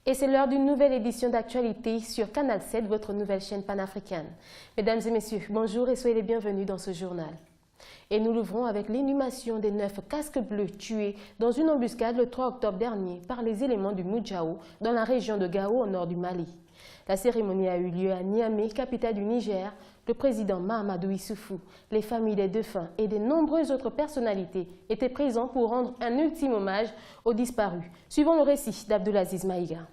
Et c'est l'heure d'une nouvelle édition d'actualité sur Canal 7, votre nouvelle chaîne panafricaine. Mesdames et messieurs, bonjour et soyez les bienvenus dans ce journal. Et nous l'ouvrons avec l'inhumation des 9 casques bleus tués dans une embuscade le 3 octobre dernier par les éléments du Moudjahou dans la région de Gao au nord du Mali. La cérémonie a eu lieu à Niamey, capitale du Niger. Le président Mahamadou Issoufou, les familles des défunts et de nombreuses autres personnalités étaient présents pour rendre un ultime hommage aux disparus. Suivons le récit d'Abdoulaziz Maïga.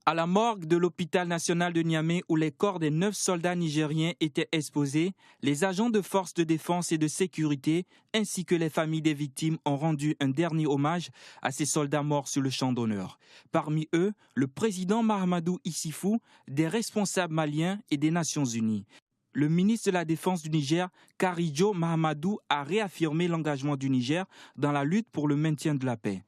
À la morgue de l'hôpital national de Niamey où les corps des 9 soldats nigériens étaient exposés, les agents de forces de défense et de sécurité ainsi que les familles des victimes ont rendu un dernier hommage à ces soldats morts sur le champ d'honneur. Parmi eux, le président Mahamadou Issoufou, des responsables maliens et des Nations Unies. Le ministre de la Défense du Niger, Karijo Mahamadou, a réaffirmé l'engagement du Niger dans la lutte pour le maintien de la paix.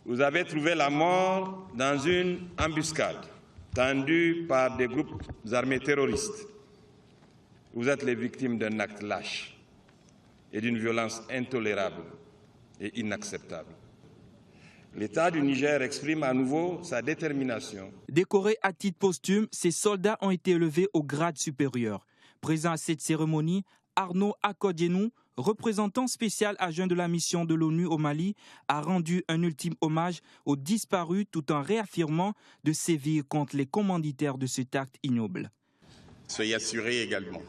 Vous avez trouvé la mort dans une embuscade tendue par des groupes armés terroristes. Vous êtes les victimes d'un acte lâche et d'une violence intolérable et inacceptable. L'État du Niger exprime à nouveau sa détermination. Décorés à titre posthume, ces soldats ont été élevés au grade supérieur. Présent à cette cérémonie, Arnaud Akodjenou, représentant spécial adjoint de la mission de l'ONU au Mali, a rendu un ultime hommage aux disparus tout en réaffirmant de sévir contre les commanditaires de cet acte ignoble. Soyez assurés également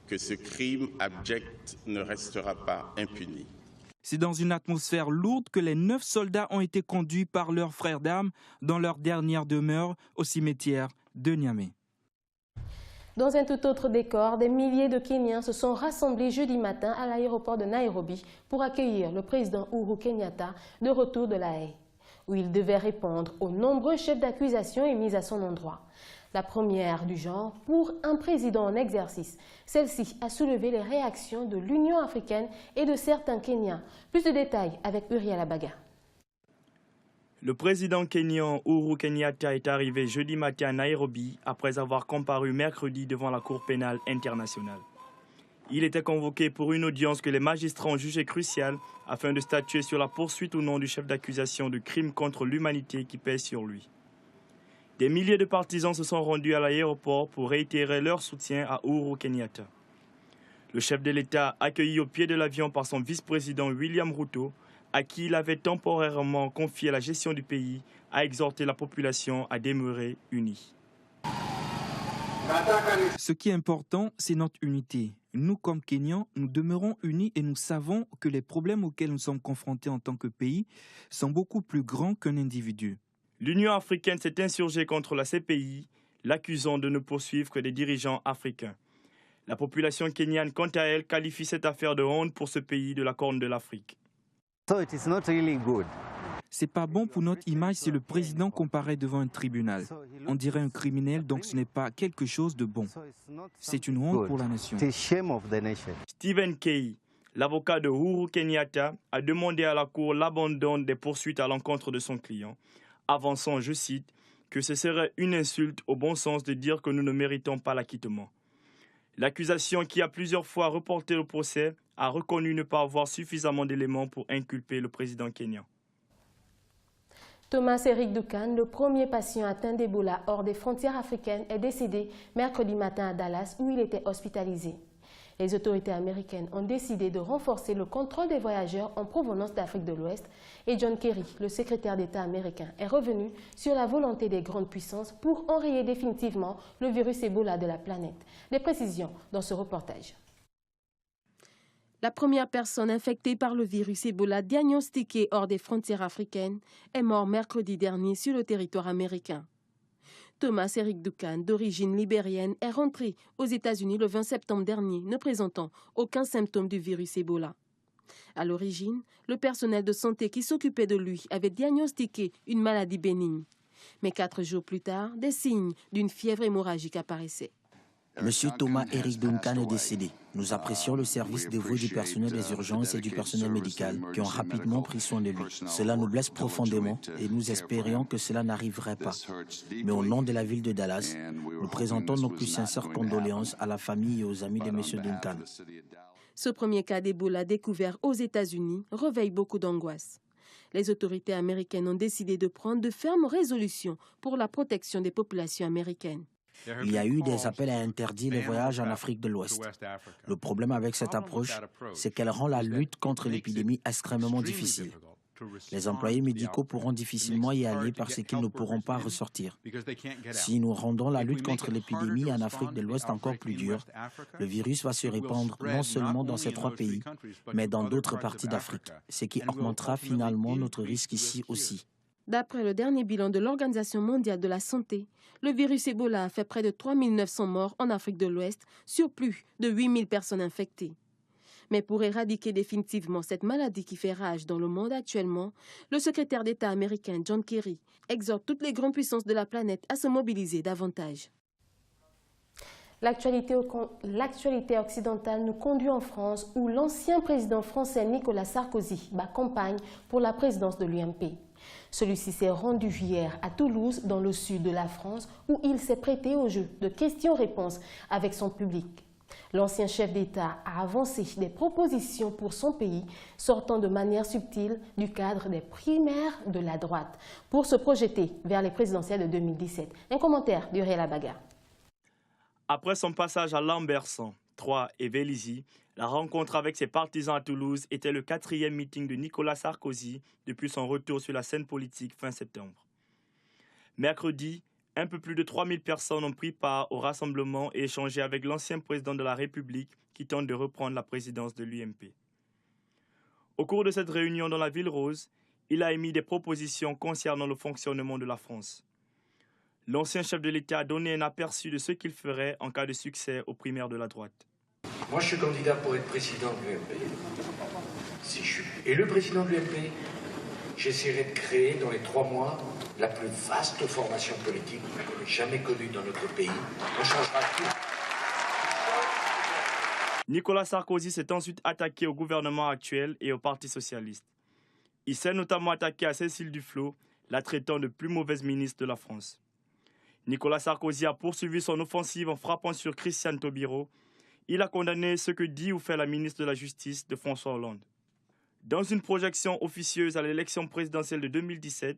que ce crime abject ne restera pas impuni. C'est dans une atmosphère lourde que les 9 soldats ont été conduits par leurs frères d'armes dans leur dernière demeure au cimetière de Niamey. Dans un tout autre décor, des milliers de Kenyans se sont rassemblés jeudi matin à l'aéroport de Nairobi pour accueillir le président Uhuru Kenyatta de retour de La Haye, où il devait répondre aux nombreux chefs d'accusation émis à son endroit. La première du genre pour un président en exercice. Celle-ci a soulevé les réactions de l'Union africaine et de certains Kenyans. Plus de détails avec Uriel Abaga. Le président kenyan Uhuru Kenyatta est arrivé jeudi matin à Nairobi après avoir comparu mercredi devant la Cour pénale internationale. Il était convoqué pour une audience que les magistrats ont jugée cruciale afin de statuer sur la poursuite ou non du chef d'accusation de crimes contre l'humanité qui pèse sur lui. Des milliers de partisans se sont rendus à l'aéroport pour réitérer leur soutien à Uhuru Kenyatta. Le chef de l'État, accueilli au pied de l'avion par son vice-président William Ruto, à qui il avait temporairement confié la gestion du pays, a exhorté la population à demeurer unie. Ce qui est important, c'est notre unité. Nous, comme Kenyans, nous demeurons unis et nous savons que les problèmes auxquels nous sommes confrontés en tant que pays sont beaucoup plus grands qu'un individu. L'Union africaine s'est insurgée contre la CPI, l'accusant de ne poursuivre que des dirigeants africains. La population kenyane, quant à elle, qualifie cette affaire de honte pour ce pays de la Corne de l'Afrique. C'est pas bon pour notre image si le président comparaît devant un tribunal. On dirait un criminel, donc ce n'est pas quelque chose de bon. C'est une honte pour la nation. Stephen Key, l'avocat de Uhuru Kenyatta, a demandé à la Cour l'abandon des poursuites à l'encontre de son client, avançant, je cite, que ce serait une insulte au bon sens de dire que nous ne méritons pas l'acquittement. L'accusation, qui a plusieurs fois reporté le procès, a reconnu ne pas avoir suffisamment d'éléments pour inculper le président kenyan. Thomas Eric Doukan, le premier patient atteint d'Ebola hors des frontières africaines, est décédé mercredi matin à Dallas où il était hospitalisé. Les autorités américaines ont décidé de renforcer le contrôle des voyageurs en provenance d'Afrique de l'Ouest et John Kerry, le secrétaire d'État américain, est revenu sur la volonté des grandes puissances pour enrayer définitivement le virus Ebola de la planète. Des précisions dans ce reportage. La première personne infectée par le virus Ebola diagnostiquée hors des frontières africaines est morte mercredi dernier sur le territoire américain. Thomas Eric Doukan, d'origine libérienne, est rentré aux États-Unis le 20 septembre dernier, ne présentant aucun symptôme du virus Ebola. À l'origine, le personnel de santé qui s'occupait de lui avait diagnostiqué une maladie bénigne. Mais 4 jours plus tard, des signes d'une fièvre hémorragique apparaissaient. Monsieur Thomas Eric Doukan est décédé. Nous apprécions le service dévoué du personnel des urgences et du personnel médical qui ont rapidement pris soin de lui. Cela nous blesse profondément et nous espérions que cela n'arriverait pas. Mais au nom de la ville de Dallas, nous présentons nos plus sincères condoléances à la famille et aux amis de M. Duncan. Ce premier cas d'Ebola découvert aux États-Unis réveille beaucoup d'angoisse. Les autorités américaines ont décidé de prendre de fermes résolutions pour la protection des populations américaines. Il y a eu des appels à interdire les voyages en Afrique de l'Ouest. Le problème avec cette approche, c'est qu'elle rend la lutte contre l'épidémie extrêmement difficile. Les employés médicaux pourront difficilement y aller parce qu'ils ne pourront pas ressortir. Si nous rendons la lutte contre l'épidémie en Afrique de l'Ouest encore plus dure, le virus va se répandre non seulement dans ces 3 pays, mais dans d'autres parties d'Afrique, ce qui augmentera finalement notre risque ici aussi. D'après le dernier bilan de l'Organisation mondiale de la santé, le virus Ebola a fait près de 3 900 morts en Afrique de l'Ouest sur plus de 8 000 personnes infectées. Mais pour éradiquer définitivement cette maladie qui fait rage dans le monde actuellement, le secrétaire d'État américain John Kerry exhorte toutes les grandes puissances de la planète à se mobiliser davantage. L'actualité occidentale nous conduit en France où l'ancien président français Nicolas Sarkozy bat campagne pour la présidence de l'UMP. Celui-ci s'est rendu hier à Toulouse, dans le sud de la France, où il s'est prêté au jeu de questions-réponses avec son public. L'ancien chef d'État a avancé des propositions pour son pays, sortant de manière subtile du cadre des primaires de la droite, pour se projeter vers les présidentielles de 2017. Un commentaire d'Uriel Baga. Après son passage à Lambersan, Troyes et Vélizy, la rencontre avec ses partisans à Toulouse était le 4e meeting de Nicolas Sarkozy depuis son retour sur la scène politique fin septembre. Mercredi, un peu plus de 3000 personnes ont pris part au rassemblement et échangé avec l'ancien président de la République qui tente de reprendre la présidence de l'UMP. Au cours de cette réunion dans la Ville Rose, il a émis des propositions concernant le fonctionnement de la France. L'ancien chef de l'État a donné un aperçu de ce qu'il ferait en cas de succès aux primaires de la droite. Moi, je suis candidat pour être président de l'UMP. Si je suis élu président de l'UMP, j'essaierai de créer dans les 3 mois la plus vaste formation politique qu'on ait jamais connue dans notre pays. On changera tout. Nicolas Sarkozy s'est ensuite attaqué au gouvernement actuel et au Parti socialiste. Il s'est notamment attaqué à Cécile Duflot, la traitant de plus mauvaise ministre de la France. Nicolas Sarkozy a poursuivi son offensive en frappant sur Christiane Taubira. Il a condamné ce que dit ou fait la ministre de la Justice de François Hollande. Dans une projection officieuse à l'élection présidentielle de 2017,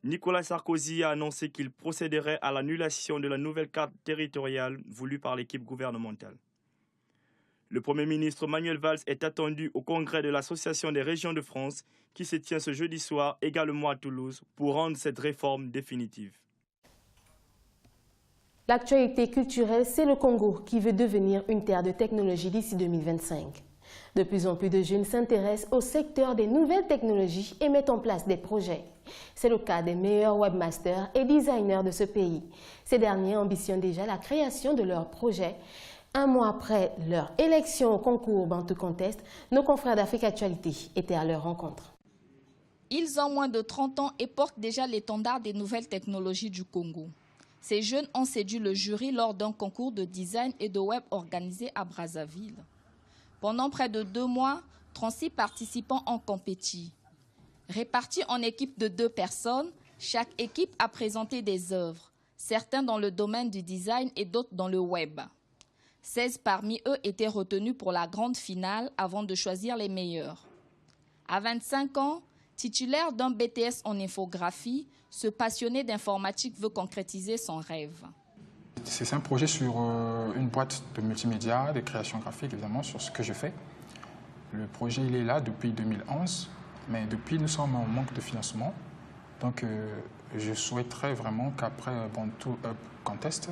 Nicolas Sarkozy a annoncé qu'il procéderait à l'annulation de la nouvelle carte territoriale voulue par l'équipe gouvernementale. Le Premier ministre Manuel Valls est attendu au congrès de l'Association des régions de France qui se tient ce jeudi soir également à Toulouse pour rendre cette réforme définitive. L'actualité culturelle, c'est le Congo qui veut devenir une terre de technologie d'ici 2025. De plus en plus de jeunes s'intéressent au secteur des nouvelles technologies et mettent en place des projets. C'est le cas des meilleurs webmasters et designers de ce pays. Ces derniers ambitionnent déjà la création de leurs projets. Un mois après leur élection au concours Bantu Contest, nos confrères d'Afrique Actualité étaient à leur rencontre. Ils ont moins de 30 ans et portent déjà l'étendard des nouvelles technologies du Congo. Ces jeunes ont séduit le jury lors d'un concours de design et de web organisé à Brazzaville. Pendant près de 2 mois, 36 participants ont compéti. Répartis en équipes de 2 personnes, chaque équipe a présenté des œuvres, certains dans le domaine du design et d'autres dans le web. 16 parmi eux étaient retenus pour la grande finale avant de choisir les meilleurs. À 25 ans, titulaire d'un BTS en infographie, ce passionné d'informatique veut concrétiser son rêve. C'est un projet sur une boîte de multimédia, de création graphique, évidemment, sur ce que je fais. Le projet, il est là depuis 2011, mais depuis, nous sommes en manque de financement. Donc, je souhaiterais vraiment qu'après Bantu Contest,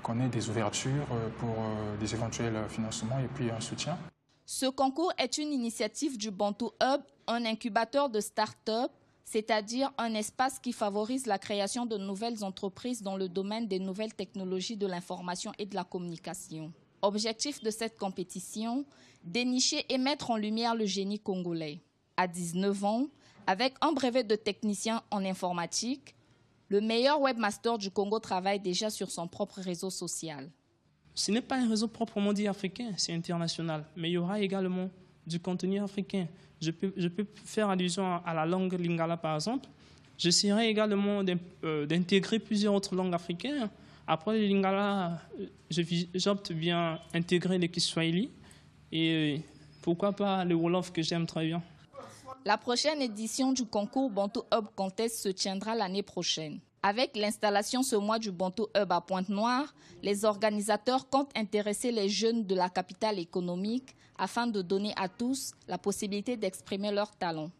qu'on ait des ouvertures pour des éventuels financements et puis un soutien. Ce concours est une initiative du Bantu Hub, un incubateur de start-up, c'est-à-dire un espace qui favorise la création de nouvelles entreprises dans le domaine des nouvelles technologies de l'information et de la communication. Objectif de cette compétition, dénicher et mettre en lumière le génie congolais. À 19 ans, avec un brevet de technicien en informatique, le meilleur webmaster du Congo travaille déjà sur son propre réseau social. ce n'est pas un réseau proprement dit africain, c'est international. Mais il y aura également du contenu africain. Je peux faire allusion à la langue lingala, par exemple. J'essaierai également d'intégrer plusieurs autres langues africaines. Après le lingala, j'opte bien intégrer le kiswahili et pourquoi pas le wolof que j'aime très bien. La prochaine édition du concours Bantu Hub Contest se tiendra l'année prochaine. Avec l'installation ce mois du Bantu Hub à Pointe-Noire, les organisateurs comptent intéresser les jeunes de la capitale économique afin de donner à tous la possibilité d'exprimer leurs talents.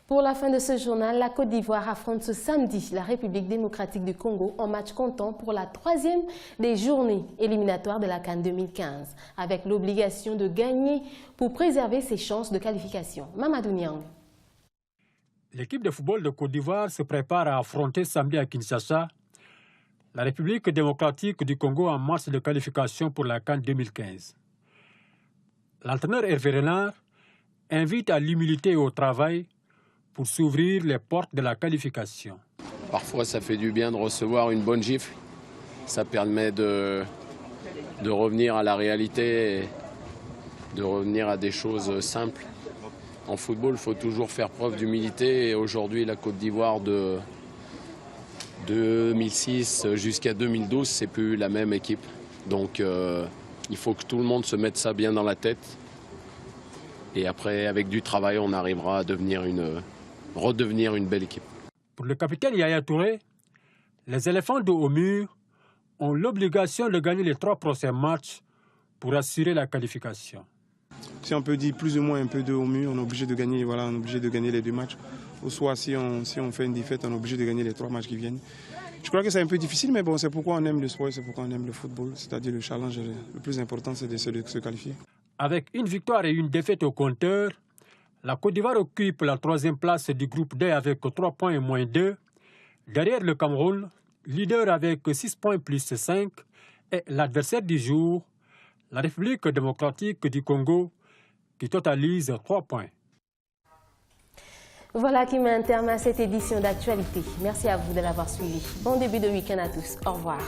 Pour la fin de ce journal, la Côte d'Ivoire affronte ce samedi la République démocratique du Congo en match comptant pour la 3e des journées éliminatoires de la CAN 2015, avec l'obligation de gagner pour préserver ses chances de qualification. Mamadou Niang. L'équipe de football de Côte d'Ivoire se prépare à affronter samedi à Kinshasa la République démocratique du Congo en match de qualification pour la CAN 2015. L'entraîneur Hervé Renard invite à l'humilité et au travail pour s'ouvrir les portes de la qualification. Parfois, ça fait du bien de recevoir une bonne gifle. Ça permet de revenir à la réalité et de revenir à des choses simples. En football, il faut toujours faire preuve d'humilité. Et aujourd'hui, la Côte d'Ivoire de 2006 jusqu'à 2012, c'est plus la même équipe. Donc, il faut que tout le monde se mette ça bien dans la tête. Et après, avec du travail, on arrivera à redevenir une belle équipe. Pour le capitaine Yaya Touré, les éléphants de haut mur ont l'obligation de gagner les 3 prochains matchs pour assurer la qualification. Si on peut dire plus ou moins un peu de haut mur, on est obligé de gagner, voilà, on est obligé de gagner les 2 matchs. Ou soit si on fait une défaite, on est obligé de gagner les 3 matchs qui viennent. Je crois que c'est un peu difficile, mais bon, c'est pourquoi on aime le sport, c'est pourquoi on aime le football. C'est-à-dire le challenge, le plus important, c'est de se qualifier. Avec une victoire et une défaite au compteur, la Côte d'Ivoire occupe la 3e place du groupe D avec 3 points et moins 2. Derrière le Cameroun, leader avec 6 points plus 5, et l'adversaire du jour, la République démocratique du Congo, qui totalise 3 points. Voilà qui met un terme à cette édition d'actualité. Merci à vous de l'avoir suivi. Bon début de week-end à tous. Au revoir.